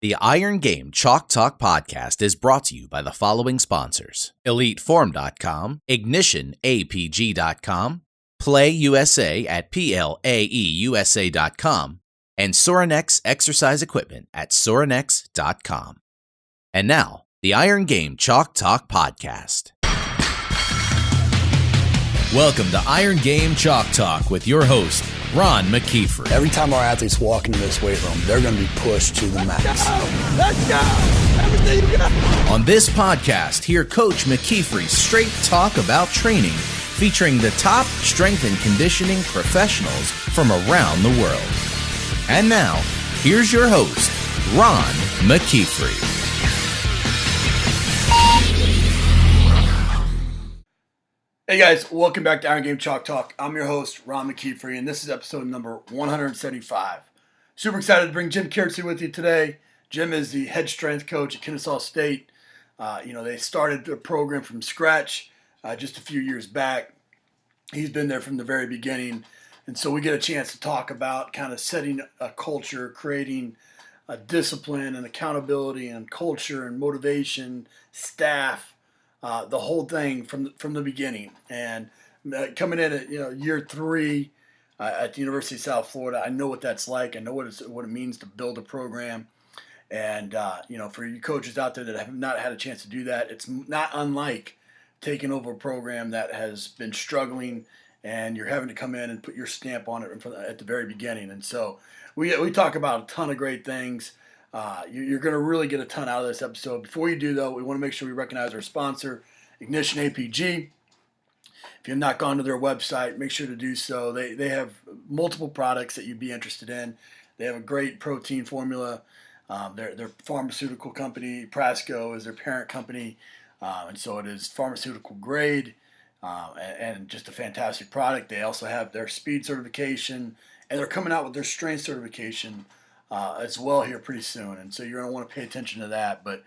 The Iron Game Chalk Talk podcast is brought to you by the following sponsors: EliteForm.com, IgnitionAPG.com, PlayUSA at PLAEUSA.com, and Sorinex Exercise Equipment at Sorinex.com. And now, the Iron Game Chalk Talk podcast. Welcome to Iron Game Chalk Talk with your host, Ron McKeefery. Every time our athletes walk into this weight room, they're going to be pushed to the max. Let's go! Everything you got! On this podcast, hear Coach McKeefery straight talk about training, featuring the top strength and conditioning professionals from around the world. And now, here's your host, Ron McKeefery. Hey guys, welcome back to Iron Game Chalk Talk. I'm your host, Ron McKeefery, and this is episode number 175. Super excited to bring Jim Kiritsy with you today. Jim is the head strength coach at Kennesaw State. They started the program from scratch just a few years back. He's been there from the very beginning, and so we get a chance to talk about kind of setting a culture, creating a discipline and accountability and culture and motivation, staff, the whole thing from the beginning. And coming in at year 3 at the University of South Florida, I know what that's like. I know what it means to build a program. And for you coaches out there that have not had a chance to do that, it's not unlike taking over a program that has been struggling, and you're having to come in and put your stamp on it at the very beginning. And so we talk about a ton of great things. You're going to really get a ton out of this episode. Before you do, though, we want to make sure we recognize our sponsor, Ignition APG. If you've not gone to their website, make sure to do so. They have multiple products that you'd be interested in. They have a great protein formula. Their pharmaceutical company, Prasco, is their parent company. And so it is pharmaceutical grade and just a fantastic product. They also have their speed certification, and they're coming out with their strength certification as well here pretty soon, and so you're going to want to pay attention to that. But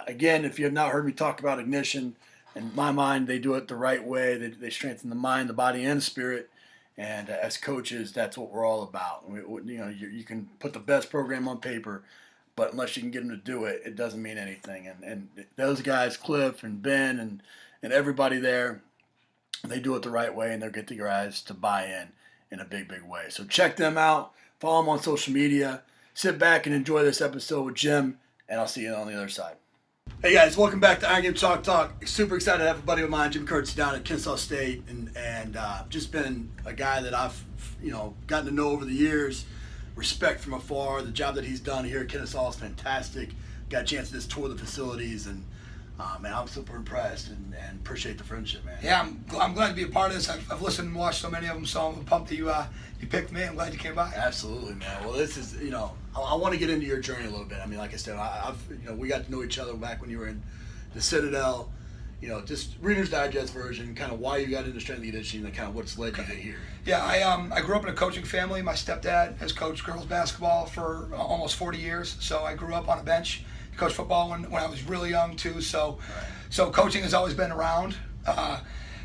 again, if you have not heard me talk about Ignition, in my mind, they do it the right way. They strengthen the mind, the body, and the spirit. And as coaches, that's what we're all about. You can put the best program on paper, but unless you can get them to do it, it doesn't mean anything. And those guys, Cliff and Ben and everybody there, they do it the right way, and they'll get the guys to buy in a big, big way. So check them out. Follow them on social media. Sit back and enjoy this episode with Jim, and I'll see you on the other side. Hey guys, welcome back to Iron Game Chalk Talk. Super excited to have a buddy of mine, Jim Kiritsy, down at Kennesaw State, and just been a guy that I've gotten to know over the years, respect from afar. The job that he's done here at Kennesaw is fantastic. Got a chance to just tour the facilities, and man, I'm super impressed and appreciate the friendship, man. Yeah, I'm glad to be a part of this. I've listened and watched so many of them, so I'm pumped that you picked me. I'm glad you came by. Absolutely, man. Well, this is, I want to get into your journey a little bit. I mean, like I said, we got to know each other back when you were in the Citadel. Just Reader's Digest version, kind of why you got into strength and conditioning, and kind of what's led you to here. Yeah, I grew up in a coaching family. My stepdad has coached girls basketball for almost 40 years, so I grew up on a bench. Coached football when I was really young too, so coaching has always been around.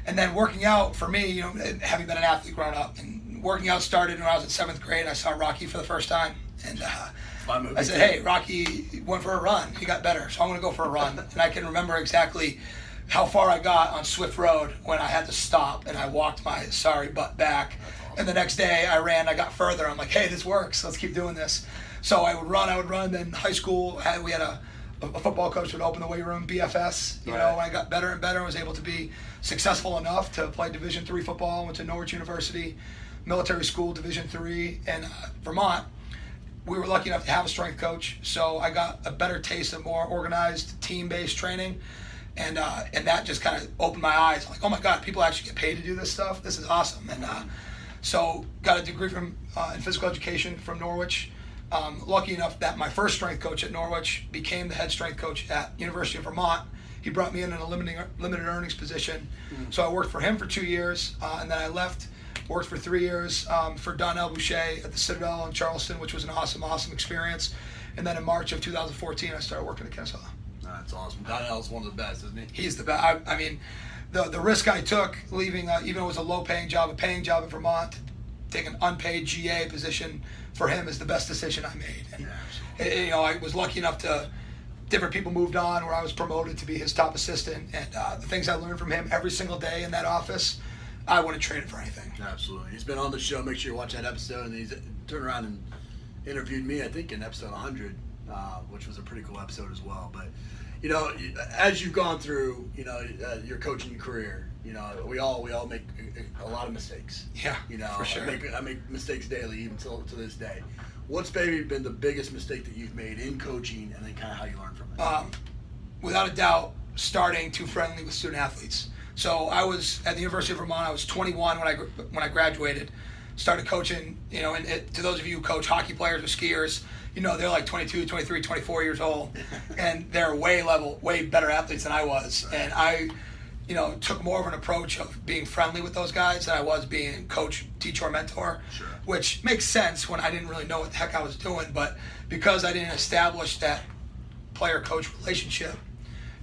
And then working out for me, having been an athlete growing up, and working out started when I was in 7th grade. I saw Rocky for the first time, and I said, "Hey, Rocky went for a run. He got better, so I'm going to go for a run." And I can remember exactly how far I got on Swift Road when I had to stop, and I walked my sorry butt back. Awesome. And the next day I ran. I got further. I'm like, "Hey, this works. Let's keep doing this." So I would run. Then high school, we had a football coach would open the weight room, BFS. When I got better and better, I was able to be successful enough to play Division III football. Went to Norwich University, military school, Division III, and Vermont. We were lucky enough to have a strength coach, so I got a better taste of more organized, team-based training, and that just kind of opened my eyes. I'm like, oh my God, people actually get paid to do this stuff. This is awesome. And so got a degree in physical education from Norwich. Lucky enough that my first strength coach at Norwich became the head strength coach at University of Vermont. He brought me in a limited earnings position. So I worked for him for 2 years, and then I left, worked for 3 years for Donnell Boucher at the Citadel in Charleston, which was an awesome experience. And then in March of 2014, I started working at Kennesaw. That's awesome. Donnell's one of the best, isn't he? He's the best. I mean, the risk I took leaving, even though it was a paying job at Vermont, to take an unpaid GA position for him is the best decision I made. And I was lucky enough to, different people moved on where I was promoted to be his top assistant, and the things I learned from him every single day in that office, I wouldn't trade it for anything. Absolutely. He's been on the show. Make sure you watch that episode. And he's turned around and interviewed me, I think, in episode 100, which was a pretty cool episode as well. But, as you've gone through, your coaching career, we all make a lot of mistakes. Yeah, for sure. I make mistakes daily, even to this day. What's maybe been the biggest mistake that you've made in coaching, and then kind of how you learn from it? Without a doubt, starting too friendly with student athletes. So I was at the University of Vermont. I was 21 when I graduated. Started coaching, and to those of you who coach hockey players or skiers, they're like 22, 23, 24 years old, and they're way better athletes than I was. Right. And I, took more of an approach of being friendly with those guys than I was being coach, teacher, or mentor, sure. Which makes sense when I didn't really know what the heck I was doing. But because I didn't establish that player-coach relationship,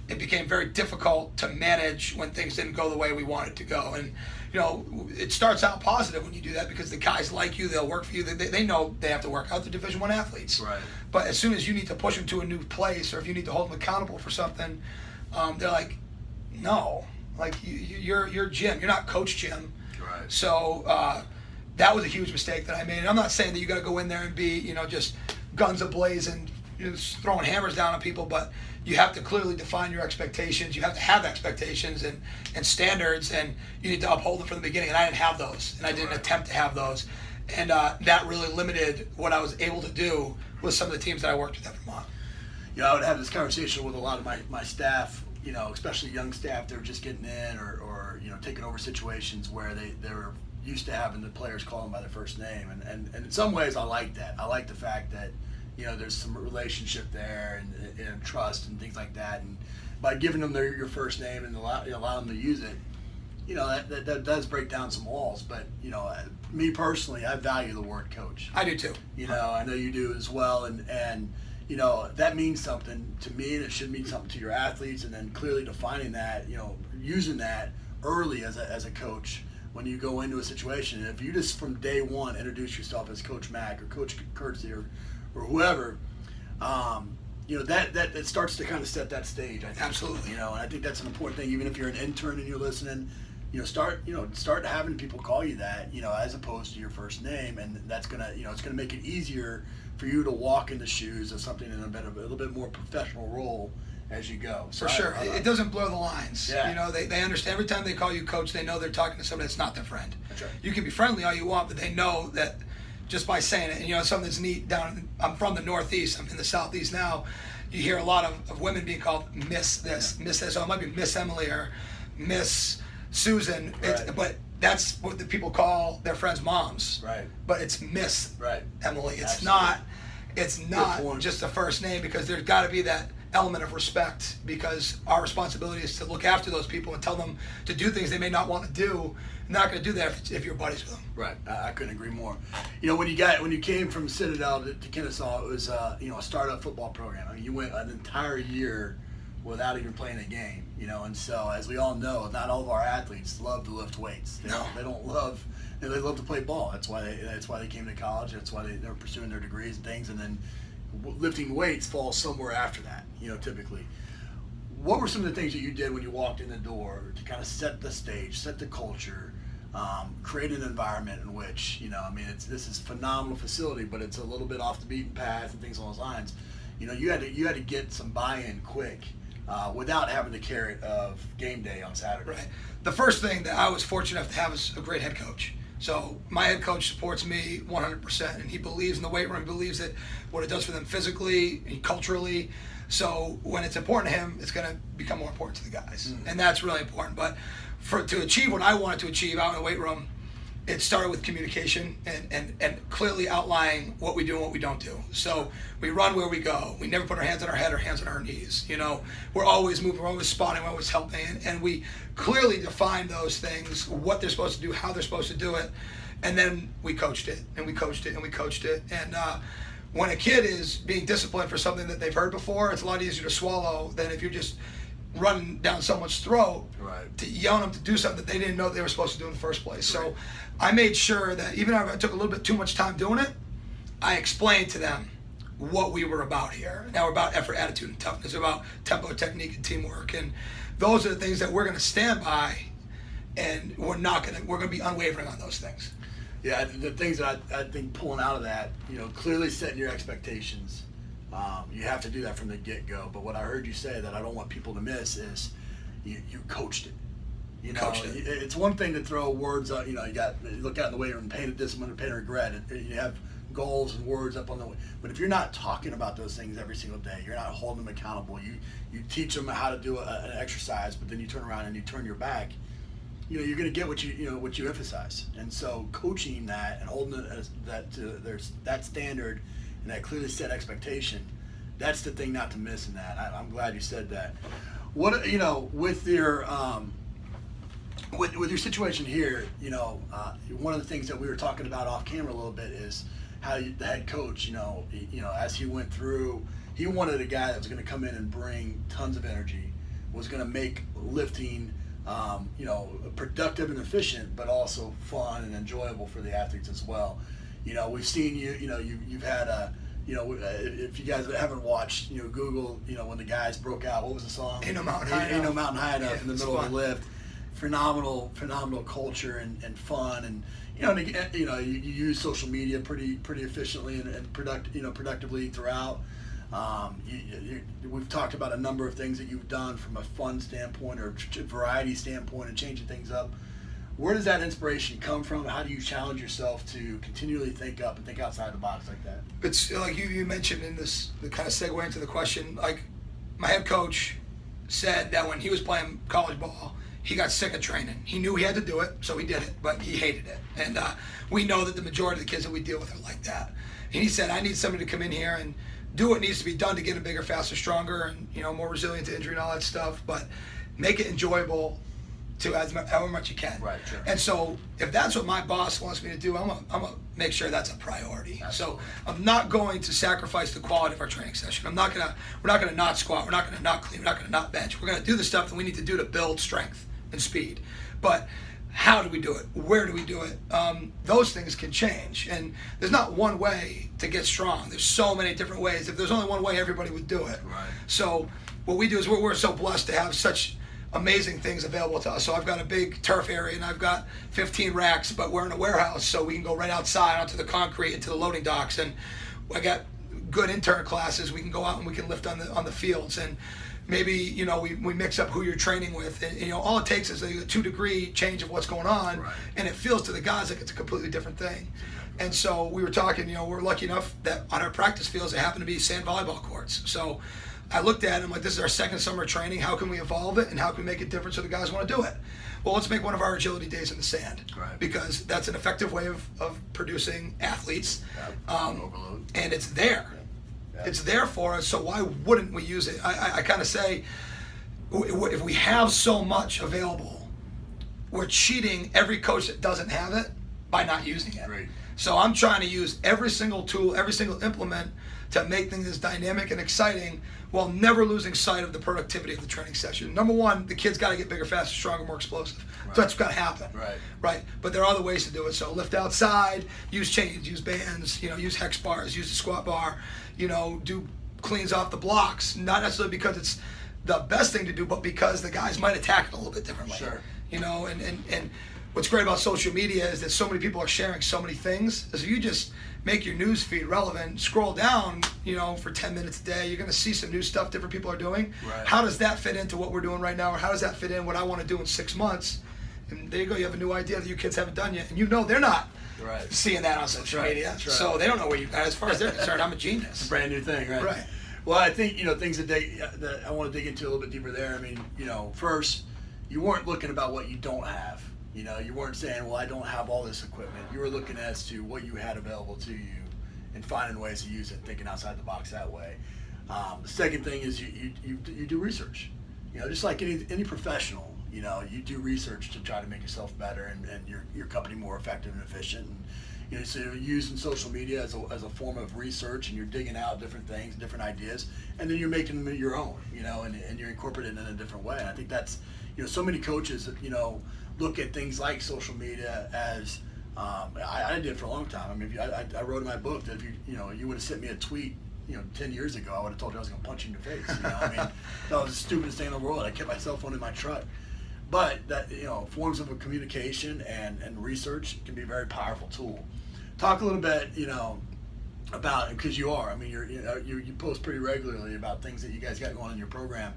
it became very difficult to manage when things didn't go the way we wanted to go. And, it starts out positive when you do that because the guys like you, they'll work for you. They know they have to work out. They're Division I athletes. Right. But as soon as you need to push them to a new place, or if you need to hold them accountable for something, they're like, no. Like, you're Jim. You're not Coach Jim. Right. So that was a huge mistake that I made. And I'm not saying that you got to go in there and be, just guns a-blazing, just throwing hammers down on people, but you have to clearly define your expectations. You have to have expectations and standards, and you need to uphold them from the beginning. And I didn't have those, and I didn't attempt to have those. And that really limited what I was able to do with some of the teams that I worked with at Vermont. I would have this conversation with a lot of my staff, especially young staff. They're just getting in or taking over situations where they're used to having the players call them by their first name. And in some ways, I like that. I like the fact that there's some relationship there and trust and things like that. And by giving them your first name and allow them to use it, that does break down some walls. But, me personally, I value the word coach. I do too. I know you do as well. And that means something to me, and it should mean something to your athletes. And then clearly defining that, using that early as a coach when you go into a situation. And if you just from day one introduce yourself as Coach Mack or Coach Kiritsy or whoever, that it starts to kind of set that stage, I think. Absolutely. And I think that's an important thing. Even if you're an intern and you're listening, start having people call you that, as opposed to your first name, and that's gonna, it's gonna make it easier for you to walk in the shoes of something in a little bit more professional role as you go. So for sure, it doesn't blur the lines. Yeah. They understand. Every time they call you coach, they know they're talking to somebody that's not their friend. That's right. You can be friendly all you want, but they know that just by saying it. And something that's neat I'm from the Northeast. I'm in the Southeast now. You hear a lot of women being called Miss this, Miss this. So it might be Miss Emily or Miss Susan. Right. But that's what the people call their friends' moms. Right. But it's Miss Right. Emily. It's Absolutely. not just a first name, because there's got to be that element of respect, because our responsibility is to look after those people and tell them to do things they may not want to do. You're not going to do that if you're buddies with them. Right, I couldn't agree more. When you came from Citadel to Kennesaw, it was a startup football program. I mean, you went an entire year without even playing a game. And so as we all know, not all of our athletes love to lift weights. They don't love. They love to play ball. That's why they came to college. That's why they're pursuing their degrees and things. And then lifting weights falls somewhere after that. Typically. What were some of the things that you did when you walked in the door to kind of set the stage, set the culture, create an environment in which this is a phenomenal facility, but it's a little bit off the beaten path and things along those lines. You had to get some buy-in quick without having the carrot of game day on Saturday. Right. The first thing that I was fortunate enough to have is a great head coach. So my head coach supports me 100%, and he believes in the weight room. He believes that what it does for them physically and culturally. So when it's important to him, it's going to become more important to the guys, and that's really important. But to achieve what I wanted to achieve out in the weight room, it started with communication and clearly outlining what we do and what we don't do. So we run where we go. We never put our hands on our head or hands on our knees. We're always moving, we're always spotting, we're always helping, and we clearly define those things, what they're supposed to do, how they're supposed to do it, and then we coached it, and we coached it, and we coached it. And when a kid is being disciplined for something that they've heard before, it's a lot easier to swallow than if you're just running down someone's throat, right, to yelling them to do something that they didn't know they were supposed to do in the first place. Right. So I made sure that even if I took a little bit too much time doing it, I explained to them what we were about here. Now we're about effort, attitude, and toughness. We're about tempo, technique, and teamwork. And those are the things that we're going to stand by, and we're going to be unwavering on those things. Yeah, the things that I think pulling out of that, clearly setting your expectations. You have to do that from the get-go. But what I heard you say that I don't want people to miss is you coached it. Coached it. It's one thing to throw words out. You look out in the weight room and paint a discipline or paint a regret. You have goals and words up on the way. But if you're not talking about those things every single day, you're not holding them accountable. You teach them how to do an exercise, but then you turn around and you turn your back. You're going to get what you emphasize. And so coaching that and holding there's that standard and that clearly set expectation, that's the thing not to miss in that. I'm glad you said that. What with your with your situation here, one of the things that we were talking about off camera a little bit is how the head coach, as he went through, he wanted a guy that was going to come in and bring tons of energy, was going to make lifting, productive and efficient, but also fun and enjoyable for the athletes as well. We've seen you've had if you guys haven't watched, Google, when the guys broke out, what was the song? Ain't No Mountain High Enough in the middle of the lift. Phenomenal culture and fun, and you use social media pretty efficiently and productively throughout. We've talked about a number of things that you've done from a fun standpoint or variety standpoint and changing things up. Where does that inspiration come from? How do you challenge yourself to continually think up and think outside the box like that? It's like you mentioned in this, the kind of segue into the question, like my head coach said that when he was playing college ball, he got sick of training. He knew he had to do it, so he did it, but he hated it. And we know that the majority of the kids that we deal with are like that. And he said, I need somebody to come in here and do what needs to be done to get him bigger, faster, stronger, and more resilient to injury and all that stuff, but make it enjoyable to however much you can. Right, sure. And so if that's what my boss wants me to do, I'm gonna make sure that's a priority. Absolutely. So I'm not going to sacrifice the quality of our training session. We're not gonna not squat, we're not gonna not clean, we're not gonna not bench. We're gonna do the stuff that we need to do to build strength and speed. But how do we do it? Where do we do it? Those things can change. And there's not one way to get strong. There's so many different ways. If there's only one way, everybody would do it. Right. So what we do is we're so blessed to have such amazing things available to us. So I've got a big turf area and I've got 15 racks, but we're in a warehouse, so we can go right outside onto the concrete into the loading docks. And I got good intern classes. We can go out and we can lift on the fields. And maybe we mix up who you're training with, and all it takes is a 2-degree change of what's going on, right. And it feels to the guys like it's a completely different thing. And so we were talking, we're lucky enough that on our practice fields they happen to be sand volleyball courts. So I looked at it and I'm like, this is our second summer training. How can we evolve it and how can we make it different so the guys want to do it? Well, let's make one of our agility days in the sand, right. Because that's an effective way of producing athletes, Overload. And it's there. Yeah. It's there for us, so why wouldn't we use it? I kind of say, if we have so much available, we're cheating every coach that doesn't have it by not using it. Right. So I'm trying to use every single tool, every single implement to make things as dynamic and exciting while never losing sight of the productivity of the training session. Number one, the kids got to get bigger, faster, stronger, more explosive. Right. So that's got to happen. Right. But there are other ways to do it. So lift outside, use chains, use bands, use hex bars, use the squat bar, do cleans off the blocks. Not necessarily because it's the best thing to do, but because the guys might attack it a little bit differently. Sure. And what's great about social media is that so many people are sharing so many things. As if you just make your news feed relevant, scroll down, for 10 minutes a day, you're going to see some new stuff different people are doing. Right. How does that fit into what we're doing right now, or how does that fit in what I want to do in 6 months? And there you go, you have a new idea that you kids haven't done yet, and they're not Right. seeing that on social media. That's right. So they don't know where you guys, as far as they're concerned, I'm a genius. It's a brand new thing, right? Right. Well, I think things that I want to dig into a little bit deeper there. I mean, first, you weren't looking about what you don't have. You weren't saying, well, I don't have all this equipment. You were looking as to what you had available to you and finding ways to use it, thinking outside the box that way. The second thing is you do research. Just like any professional, you do research to try to make yourself better and your company more effective and efficient. And, so you're using social media as a form of research, and you're digging out different things, different ideas, and then you're making them your own, and you're incorporating it in a different way. And I think that's, so many coaches, look at things like social media as, I did for a long time. I mean, I wrote in my book that if you would have sent me a tweet, 10 years ago, I would have told you I was going to punch you in the face. I mean, that was the stupidest thing in the world. I kept my cell phone in my truck. But that, forms of communication and research can be a very powerful tool. Talk a little bit, about, because you are. I mean, you post pretty regularly about things that you guys got going on in your program.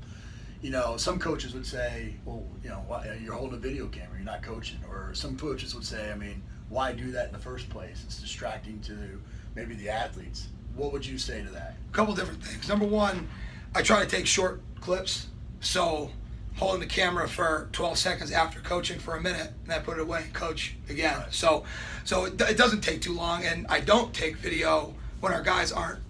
Some coaches would say, well, you're holding a video camera, you're not coaching. Or some coaches would say, I mean, why do that in the first place? It's distracting to maybe the athletes. What would you say to that? A couple different things. Number one, I try to take short clips. So holding the camera for 12 seconds after coaching for a minute, and I put it away and coach again. Right. So it doesn't take too long, and I don't take video when our guys aren't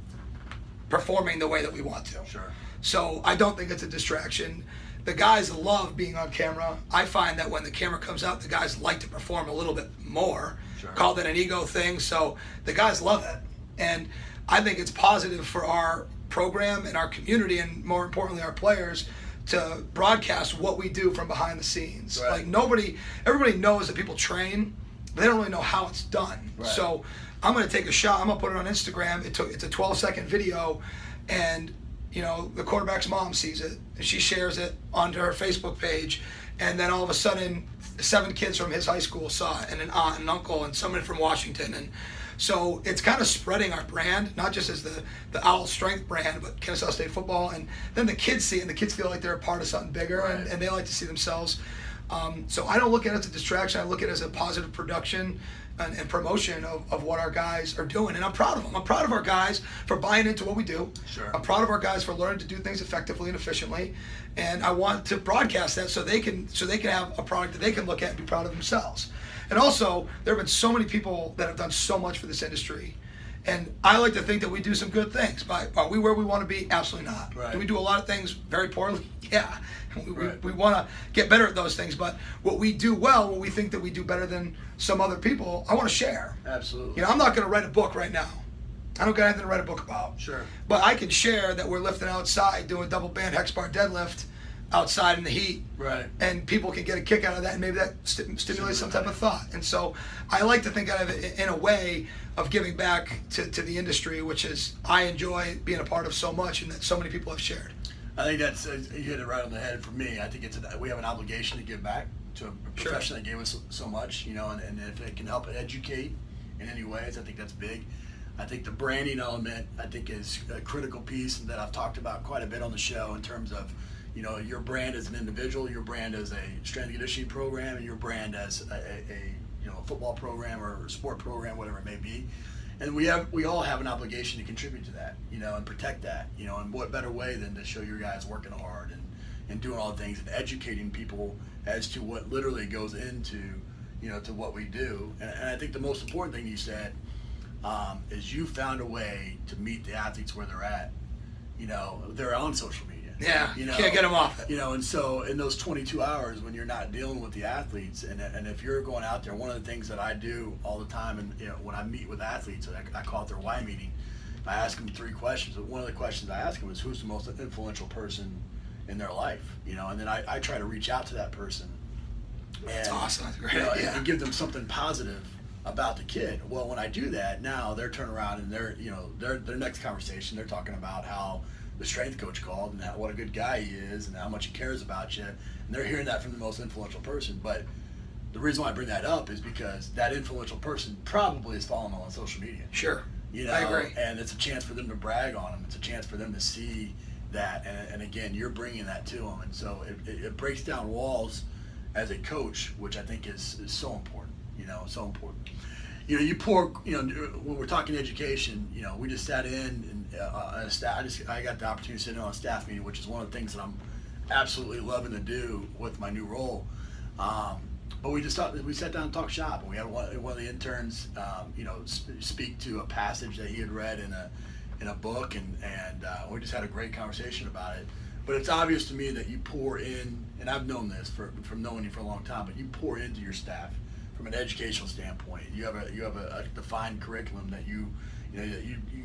performing the way that we want to. Sure. So I don't think it's a distraction. The guys love being on camera. I find that when the camera comes out, the guys like to perform a little bit more. Sure. Call that an ego thing. So the guys love it. And I think it's positive for our program and our community, and more importantly, our players, to broadcast what we do from behind the scenes. Right. Like everybody knows that people train, but they don't really know how it's done. Right. So I'm going to take a shot. I'm going to put it on Instagram. It's a 12-second video, and the quarterback's mom sees it, and she shares it onto her Facebook page, and then all of a sudden 7 kids from his high school saw it, and an aunt and uncle and someone from Washington. And so it's kind of spreading our brand, not just as the Owl Strength brand, but Kennesaw State football. And then the kids see it, and the kids feel like they're a part of something bigger. Right. and they like to see themselves. So I don't look at it as a distraction. I look at it as a positive production and promotion of what our guys are doing. And I'm proud of them. I'm proud of our guys for buying into what we do. Sure. I'm proud of our guys for learning to do things effectively and efficiently. And I want to broadcast that so they can have a product that they can look at and be proud of themselves. And also, there have been so many people that have done so much for this industry. And I like to think that we do some good things. But are we where we want to be? Absolutely not. Right. Do we do a lot of things very poorly? Yeah. Right. We want to get better at those things. But what we do well, what we think that we do better than some other people, I want to share. Absolutely. I'm not going to write a book right now. I don't got anything to write a book about. Sure. But I can share that we're lifting outside, doing double band hex bar deadlift outside in the heat. Right. And people can get a kick out of that, and maybe that stimulates some type of thought. And so I like to think of it in a way of giving back to the industry, which is I enjoy being a part of so much, and that so many people have shared. I think that's you hit it right on the head for me. I think we have an obligation to give back to a profession that gave us so much, and if it can help educate in any ways, I think that's big. I think the branding element, I think, is a critical piece that I've talked about quite a bit on the show in terms of, your brand as an individual, your brand as a strength and conditioning program, and your brand as a football program or sport program, whatever it may be. And we all have an obligation to contribute to that, and protect that, and what better way than to show your guys working hard and doing all the things and educating people as to what literally goes into, to what we do. And I think the most important thing you said is you found a way to meet the athletes where they're at. They're on social media. Yeah, you can't get them off it. And so in those 22 hours when you're not dealing with the athletes, and if you're going out there, one of the things that I do all the time, and when I meet with athletes, I call it their why meeting. I ask them 3 questions. One of the questions I ask them is, who's the most influential person in their life? And then I try to reach out to that person. That's awesome. That's great. And give them something positive about the kid. Well, when I do that, now they're turning around and their next conversation, they're talking about how the strength coach called and what a good guy he is and how much he cares about you. And they're hearing that from the most influential person. But the reason why I bring that up is because that influential person probably is following them on social media. Sure. I agree. And it's a chance for them to brag on them. It's a chance for them to see that. And again, you're bringing that to them. And so it breaks down walls as a coach, which I think is so important. So important. You pour. When we're talking education, we just sat in and I got the opportunity to sit in on a staff meeting, which is one of the things that I'm absolutely loving to do with my new role. But we sat down and talked shop, and we had one of the interns, speak to a passage that he had read in a book, and we just had a great conversation about it. But it's obvious to me that you pour in, and I've known this from knowing you for a long time, but you pour into your staff from an educational standpoint. You have a defined curriculum that you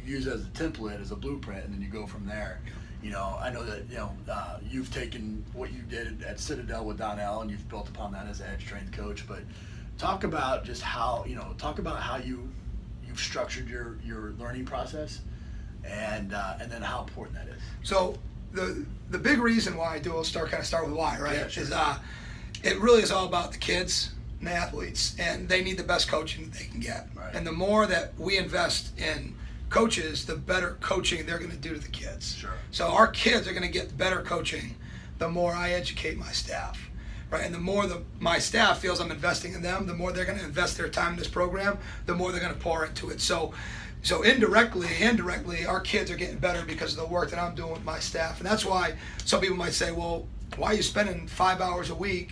use as a template, as a blueprint, and then you go from there. I know that you've taken what you did at Citadel with Donnell, and you've built upon that as a head strength coach. But talk about just how you've structured your learning process and then how important that is. So the big reason why I do, I'll start with why, right? Yeah, sure. Is it really is all about the kids and the athletes, and they need the best coaching that they can get. Right. And the more that we invest in coaches, the better coaching they're going to do to the kids. Sure. So our kids are going to get better coaching the more I educate my staff. Right, and the more my staff feels I'm investing in them, the more they're going to invest their time in this program, the more they're going to pour into it. So indirectly and directly, our kids are getting better because of the work that I'm doing with my staff. And that's why some people might say, well, why are you spending 5 hours a week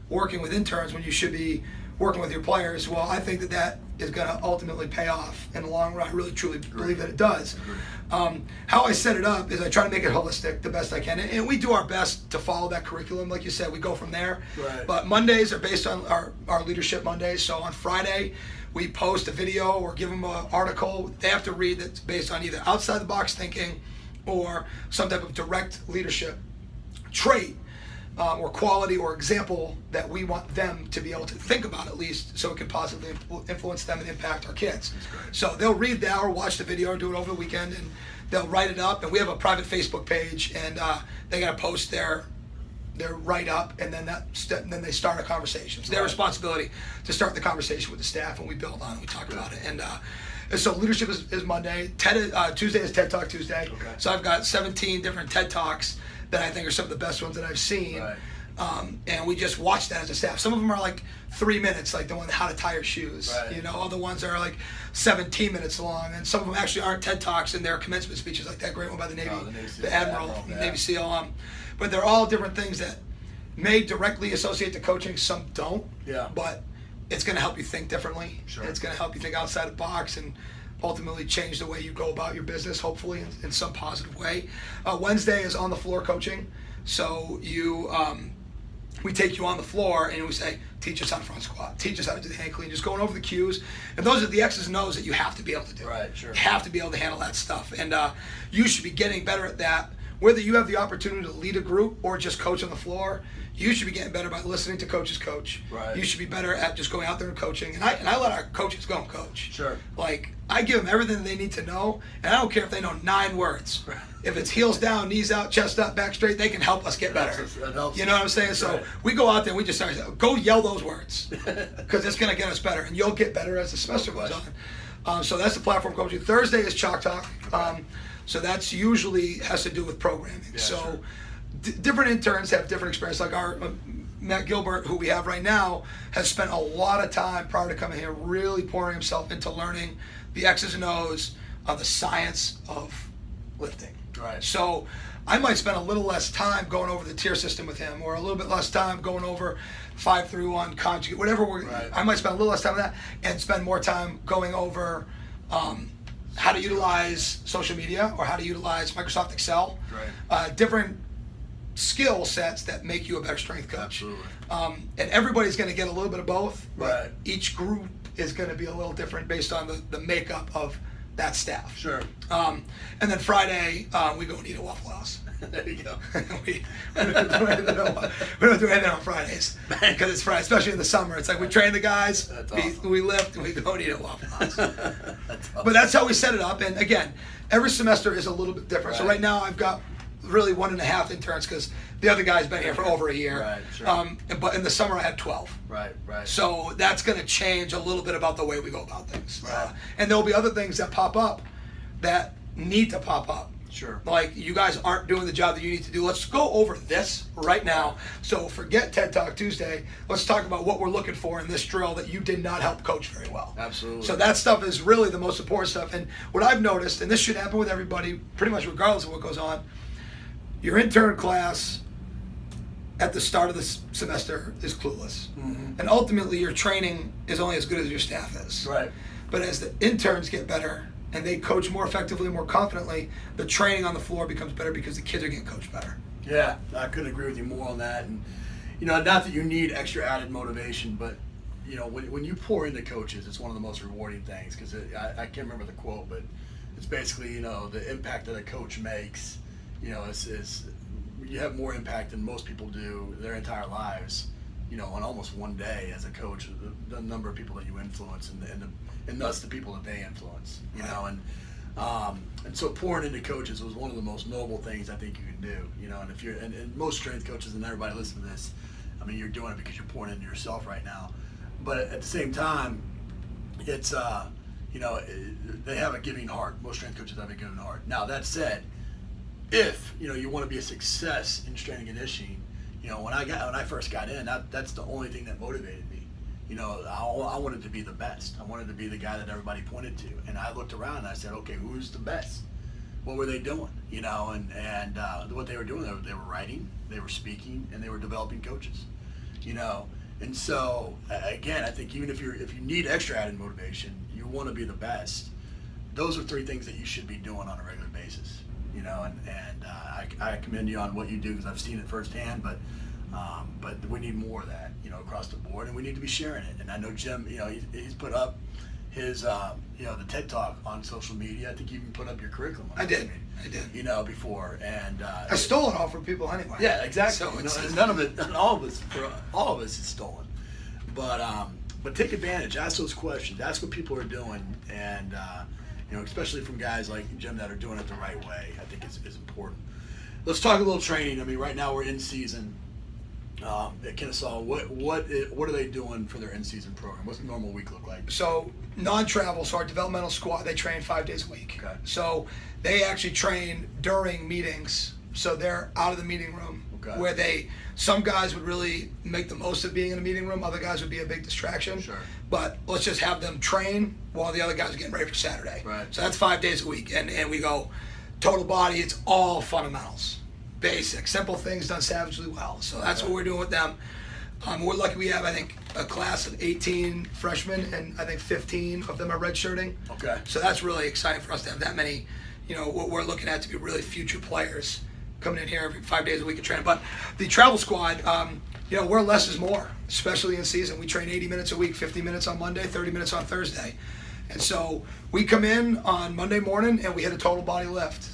working with interns when you should be working with your players? Well, I think that is going to ultimately pay off in the long run. I really, truly believe that it does. How I set it up is I try to make it holistic the best I can. And we do our best to follow that curriculum. Like you said, we go from there. Right. But Mondays are based on our leadership Mondays. So on Friday, we post a video or give them an article they have to read that's based on either outside the box thinking or some type of direct leadership trait or quality or example that we want them to be able to think about, at least, so it can positively influence them and impact our kids. So they'll read that or watch the video or do it over the weekend, and they'll write it up. And we have a private Facebook page, and they got to post their write up, and then then they start a conversation. It's their responsibility to start the conversation with the staff, and we build on it. We talk about it, and so leadership is Monday. Tuesday is TED Talk Tuesday. Okay. So I've got 17 different TED Talks that I think are some of the best ones that I've seen. Right. And we just watch that as a staff. Some of them are like 3 minutes, like the one how to tie your shoes. Right. You know, other ones are like 17 minutes long, and some of them actually aren't TED Talks, and they're commencement speeches, like that great one by the Navy, the Admiral, yeah. Navy SEAL. But they're all different things that may directly associate to coaching. Some don't. Yeah. But it's going to help you think differently. Sure. And it's going to help you think outside the box and ultimately change the way you go about your business, hopefully in some positive way. Wednesday is on the floor coaching. So we take you on the floor and we say, teach us how to front squat, teach us how to do the hand clean, just going over the cues. And those are the X's and O's that you have to be able to do. Right, sure. You have to be able to handle that stuff. And you should be getting better at that. Whether you have the opportunity to lead a group or just coach on the floor, you should be getting better by listening to coaches coach. Right. You should be better at just going out there and coaching. And I let our coaches go and coach. Sure. Like, I give them everything they need to know, and I don't care if they know 9 words. Right. If it's heels down, knees out, chest up, back straight, they can help us get better. That helps. You know what I'm saying? So we go out there and we just start, go yell those words, because it's going to get us better, and you'll get better as the semester goes on. So that's the platform coaching. Thursday is Chalk Talk. So that's usually has to do with programming. Yeah, so sure. Different interns have different experience. Like our Matt Gilbert, who we have right now, has spent a lot of time prior to coming here really pouring himself into learning the X's and O's of the science of lifting. Right. So I might spend a little less time going over the tier system with him, or a little bit less time going over 5-3-1 conjugate, whatever. I might spend a little less time with that and spend more time going over how to utilize social media or how to utilize Microsoft Excel. Right. Different skill sets that make you a better strength coach. Absolutely. And everybody's going to get a little bit of both, but Right. each group is going to be a little different based on the makeup of that staff. Sure. And then Friday, we go and eat at Waffle House. There you go. we don't do anything on Fridays because it's Friday, especially in the summer. It's like we train the guys, That's awesome. we lift, and we go and eat at Waffle House. That's awesome. But that's how we set it up. And again, every semester is a little bit different. So Right. right now I've got really 1.5 interns because the other guy's been here for over a year. Right, sure. But in the summer I had 12. Right. So that's going to change a little bit about the way we go about things. Right. And there'll be other things that pop up that need to pop up. Sure. Like, you guys aren't doing the job that you need to do. Let's go over this right now. So forget TED Talk Tuesday. Let's talk about what we're looking for in this drill that you did not help coach very well. Absolutely. So that stuff is really the most important stuff. And what I've noticed, and this should happen with everybody pretty much regardless of what goes on, your intern class at the start of the semester is clueless. Mm-hmm. And ultimately your training is only as good as your staff is. Right. But as the interns get better and they coach more effectively and more confidently, the training on the floor becomes better because the kids are getting coached better. Yeah, I couldn't agree with you more on that. And, not that you need extra added motivation, but, when you pour into coaches, it's one of the most rewarding things because I can't remember the quote, but it's basically, the impact that a coach makes, is you have more impact than most people do their entire lives, on almost one day as a coach, the number of people that you influence and thus the people that they influence, and And so pouring into coaches was one of the most noble things I think you can do, you know. And if you're, and most strength coaches and everybody listening to this, I mean, you're doing it because you're pouring into yourself right now. But at the same time, it's, you know, they have a giving heart. Most strength coaches have a giving heart. Now that said, if you know you want to be a success in strength and conditioning, you know, when I first got in, that's the only thing that motivated me. You know, I wanted to be the best. I wanted to be the guy that everybody pointed to. And I looked around and I said, okay, who's the best? What were they doing? You know, and what they were doing, they were writing, they were speaking, and they were developing coaches. You know, and so again, I think even if you need extra added motivation, you want to be the best. Those are three things that you should be doing on a regular basis. You know, and I commend you on what you do because I've seen it firsthand. But we need more of that, you know, across the board, and we need to be sharing it. And I know Jim, you know, he's put up his, you know, the TED Talk on social media. I think you even put up your curriculum. I did. You know, before, and I stole it all from people anyway. Yeah, exactly. So it's, none of it, all of us is stolen. But take advantage. Ask those questions. Ask what people are doing, and you know, especially from guys like Jim that are doing it the right way. I think is important. Let's talk a little training. I mean, right now we're in season. At Kennesaw, what are they doing for their in-season program? What's the normal week look like? So non-travel, so our developmental squad, they train 5 days a week. Okay. So they actually train during meetings. So they're out of the meeting room, okay, where some guys would really make the most of being in a meeting room. Other guys would be a big distraction. Sure. But let's just have them train while the other guys are getting ready for Saturday. Right. So that's 5 days a week, and we go total body. It's all fundamentals. Basic, simple things done savagely well. So that's what we're doing with them. We're lucky we have, I think, a class of 18 freshmen, and I think 15 of them are redshirting. Okay. So that's really exciting for us to have that many, you know, what we're looking at to be really future players coming in here every 5 days a week and training. But the travel squad, you know, we're less is more, especially in season. We train 80 minutes a week, 50 minutes on Monday, 30 minutes on Thursday. And so we come in on Monday morning and we hit a total body lift.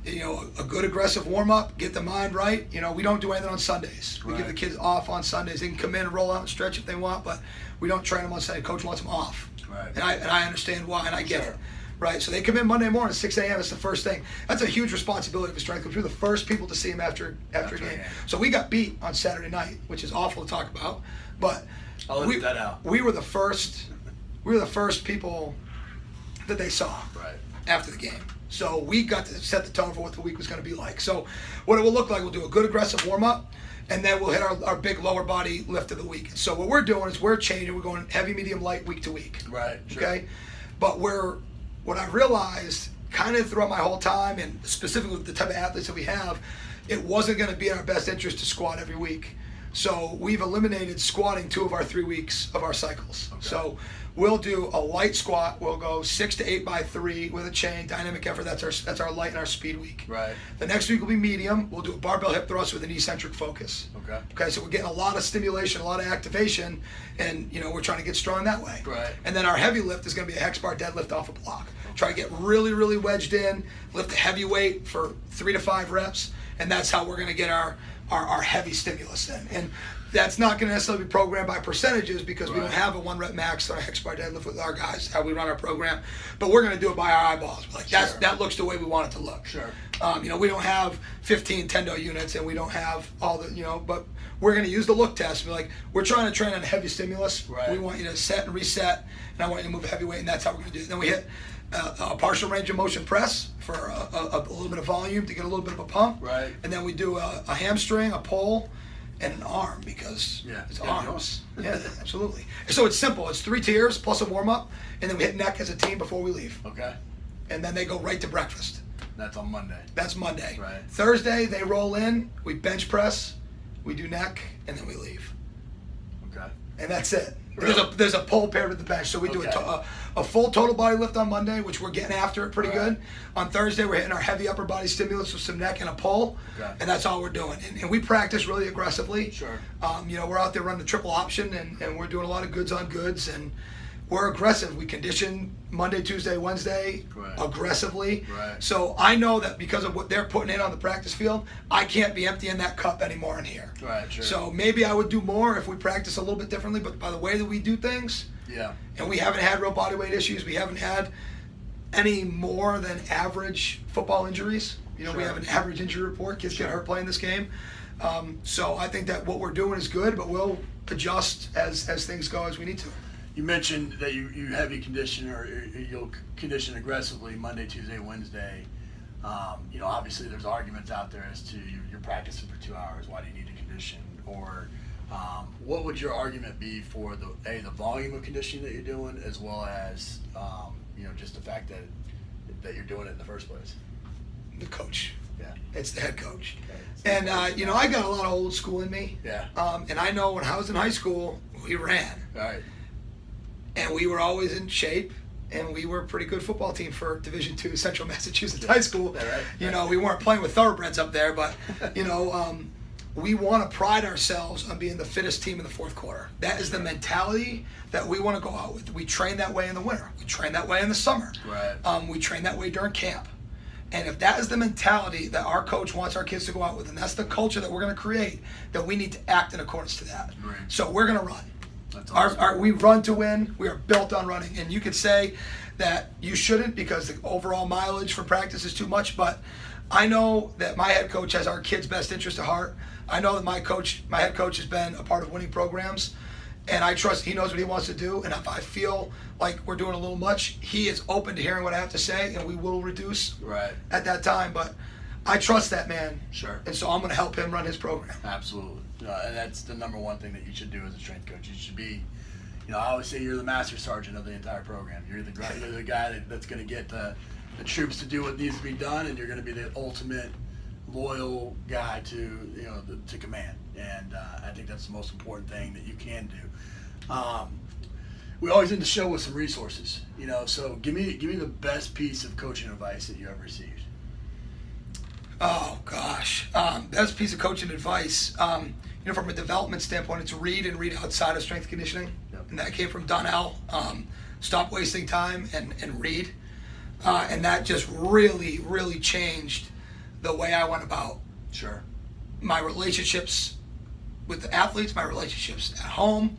You know, a good aggressive warm-up, get the mind right. You know, we don't do anything on Sundays. We give the kids off on Sundays. They can come in, roll out, and stretch if they want, but we don't train them on Sunday. Coach wants them off. Right. And I understand why, and I get it. Right, so they come in Monday morning, 6 a.m. It's the first thing. That's a huge responsibility of a strength coach. We're the first people to see him after a game. So we got beat on Saturday night, which is awful to talk about, but I'll edit that out. We were the first people that they saw after the game. So we got to set the tone for what the week was going to be like. So what it will look like, we'll do a good aggressive warm-up, and then we'll hit our big lower body lift of the week. So what we're doing is we're changing. We're going heavy, medium, light week to week. Right. Sure. Okay? But what I've realized kind of throughout my whole time, and specifically with the type of athletes that we have, it wasn't going to be in our best interest to squat every week. So we've eliminated squatting 2 of our 3 weeks of our cycles. Okay. So we'll do a light squat. We'll go 6 to 8 by 3 with a chain, dynamic effort. That's our light and our speed week. Right. The next week will be medium. We'll do a barbell hip thrust with an eccentric focus. Okay. Okay. So we're getting a lot of stimulation, a lot of activation, and you know we're trying to get strong that way. Right. And then our heavy lift is going to be a hex bar deadlift off a block. Try to get really, really wedged in, lift a heavy weight for 3 to 5 reps, and that's how we're going to get our heavy stimulus in. And that's not going to necessarily be programmed by percentages because we don't have a 1 rep max on a hex bar deadlift with our guys, how we run our program. But we're going to do it by our eyeballs. Like that looks the way we want it to look. Sure. You know, we don't have 15 tendo units and we don't have all the, you know, but we're going to use the look test. We're trying to train on a heavy stimulus. Right. We want you to set and reset, and I want you to move a heavy weight, and that's how we're going to do it. Then we hit a partial range of motion press for a little bit of volume to get a little bit of a pump. Right. And then we do a hamstring, a pull, and an arm because it's arms. Yeah, absolutely. So it's simple. It's 3 tiers plus a warm-up, and then we hit neck as a team before we leave. Okay. And then they go right to breakfast. That's on Monday. That's Monday. Right. Thursday, they roll in, we bench press, we do neck, and then we leave. Okay. And that's it. Really? There's a pull paired with the bench. So we do a full total body lift on Monday, which we're getting after it pretty good. On Thursday, we're hitting our heavy upper body stimulus with some neck and a pull. Okay. And that's all we're doing. And we practice really aggressively. Sure. You know, we're out there running the triple option, and we're doing a lot of goods on goods. And we're aggressive. We condition Monday, Tuesday, Wednesday aggressively. Right. So I know that because of what they're putting in on the practice field, I can't be emptying that cup anymore in here. Right, sure. So maybe I would do more if we practice a little bit differently, but by the way that we do things, and we haven't had real body weight issues, we haven't had any more than average football injuries. You know, we have an average injury report. Kids get hurt playing this game. So I think that what we're doing is good, but we'll adjust as things go as we need to. You mentioned that you heavy condition, or you'll condition aggressively Monday, Tuesday, Wednesday. You know, obviously there's arguments out there as to you're practicing for 2 hours. Why do you need to condition? Or what would your argument be for the volume of conditioning that you're doing, as well as you know, just the fact that you're doing it in the first place? The coach. Yeah. It's the head coach. Okay. And you know, I got a lot of old school in me. Yeah. And I know when I was in high school, we ran. All right. And we were always in shape, and we were a pretty good football team for Division II Central Massachusetts High School. Right. You know, we weren't playing with thoroughbreds up there, but you know, we want to pride ourselves on being the fittest team in the fourth quarter. That is the mentality that we want to go out with. We train that way in the winter. We train that way in the summer. Right. We train that way during camp. And if that is the mentality that our coach wants our kids to go out with, and that's the culture that we're going to create, then we need to act in accordance to that. Right. So we're going to run. That's awesome. We run to win. We are built on running. And you could say that you shouldn't because the overall mileage for practice is too much, but I know that my head coach has our kids' best interest at heart. I know that my head coach has been a part of winning programs, and I trust he knows what he wants to do. And if I feel like we're doing a little much, he is open to hearing what I have to say, and we will reduce at that time. But I trust that man. Sure. And so I'm going to help him run his program. Absolutely. And that's the number one thing that you should do as a strength coach. You should be, you know, I always say you're the master sergeant of the entire program. You're the guy that's going to get the troops to do what needs to be done, and you're going to be the ultimate loyal guy to, you know, to command. And I think that's the most important thing that you can do. We always end the show with some resources, you know. So give me the best piece of coaching advice that you ever received. Oh gosh, best piece of coaching advice. You know, from a development standpoint, it's read and read outside of strength conditioning, and that came from Donnell. Stop wasting time and read, and that just really changed the way I went about my relationships with the athletes, my relationships at home.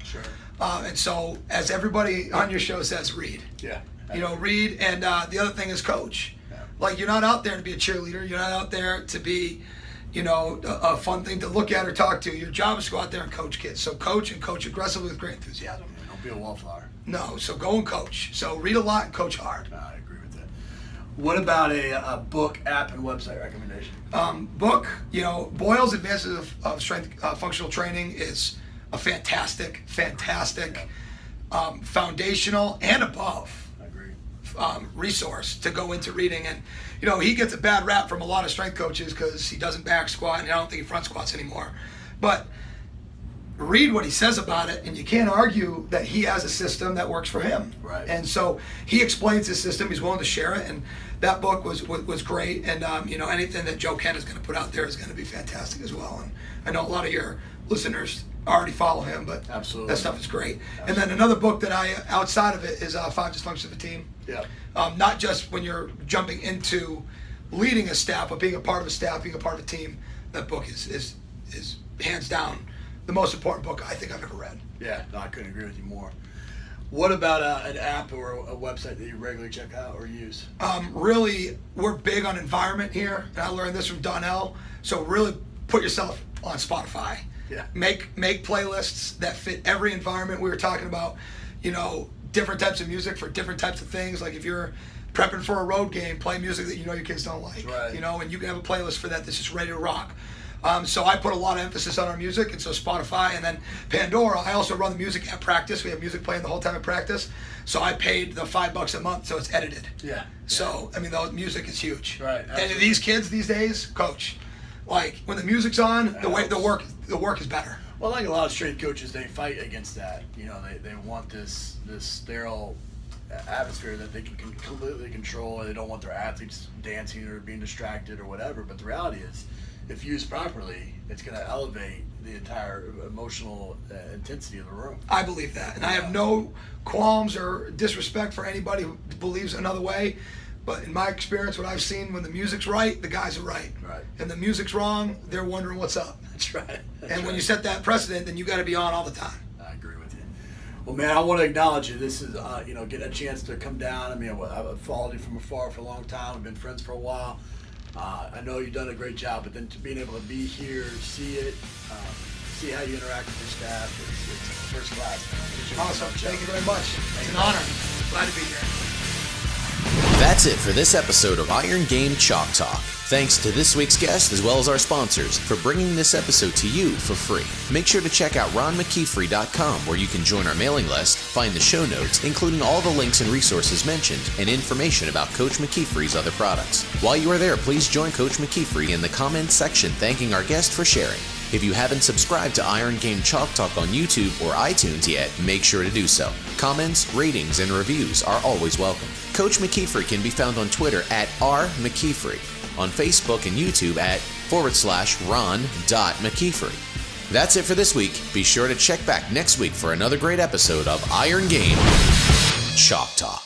And so, as everybody on your show says, read. Yeah. You know, read, and the other thing is coach. Like, you're not out there to be a cheerleader. You're not out there to be, you know, a fun thing to look at or talk to. Your job is to go out there and coach kids. So coach, and coach aggressively with great enthusiasm. Yeah, don't be a wallflower. No, so go and coach. So read a lot and coach hard. I agree with that. What about a book, app, and website recommendation? Book, you know, Boyle's Advances of Strength Functional Training is a fantastic, foundational and above resource to go into reading. And you know, he gets a bad rap from a lot of strength coaches because he doesn't back squat, and I don't think he front squats anymore. But read what he says about it, and you can't argue that he has a system that works for him. Right. And so he explains his system. He's willing to share it, and that book was great. And you know, anything that Joe Ken is going to put out there is going to be fantastic as well. And I know a lot of your listeners already follow him, but absolutely, that stuff is great. Absolutely. And then another book that I, outside of it, is 5 Dysfunctions of a Team. Yeah. Not just when you're jumping into leading a staff, but being a part of a staff, being a part of a team. That book is hands down the most important book I think I've ever read. Yeah, no, I couldn't agree with you more. What about an app or a website that you regularly check out or use? Really, we're big on environment here, and I learned this from Donnell. So really put yourself on Spotify. Yeah. Make playlists that fit every environment. We were talking about, you know, different types of music for different types of things. Like if you're prepping for a road game, play music that you know your kids don't like. Right. You know, and you can have a playlist for that that's just ready to rock. So I put a lot of emphasis on our music, and so Spotify, and then Pandora. I also run the music at practice. We have music playing the whole time at practice. So I paid the $5 a month, so it's edited. Yeah. So I mean, the music is huge. Right. Absolutely. And these kids these days, coach, like when the music's on, the work is better. Well, like a lot of strength coaches, they fight against that. You know, they want this sterile atmosphere that they can completely control. They don't want their athletes dancing or being distracted or whatever. But the reality is, if used properly, it's going to elevate the entire emotional intensity of the room. I believe that, and I have no qualms or disrespect for anybody who believes another way. But in my experience, what I've seen, when the music's right, the guys are right. Right. And the music's wrong, they're wondering what's up. That's right. When you set that precedent, then you got to be on all the time. I agree with you. Well, man, I want to acknowledge you. This is, get a chance to come down. I mean, I've followed you from afar for a long time. We've been friends for a while. I know you've done a great job, but then to being able to be here, see it, see how you interact with your staff, it's first class. Awesome. Thank you very much. It's an honor. Glad to be here. That's it for this episode of Iron Game Chalk Talk. Thanks to this week's guest as well as our sponsors for bringing this episode to you for free. Make sure to check out ronmckeefery.com where you can join our mailing list, find the show notes, including all the links and resources mentioned, and information about Coach McKeefery's other products. While you are there, please join Coach McKeefery in the comments section thanking our guest for sharing. If you haven't subscribed to Iron Game Chalk Talk on YouTube or iTunes yet, make sure to do so. Comments, ratings, and reviews are always welcome. Coach McKeefery can be found on Twitter at @RMcKeefery, on Facebook and YouTube at /Ron.McKeefery. That's it for this week. Be sure to check back next week for another great episode of Iron Game Chalk Talk.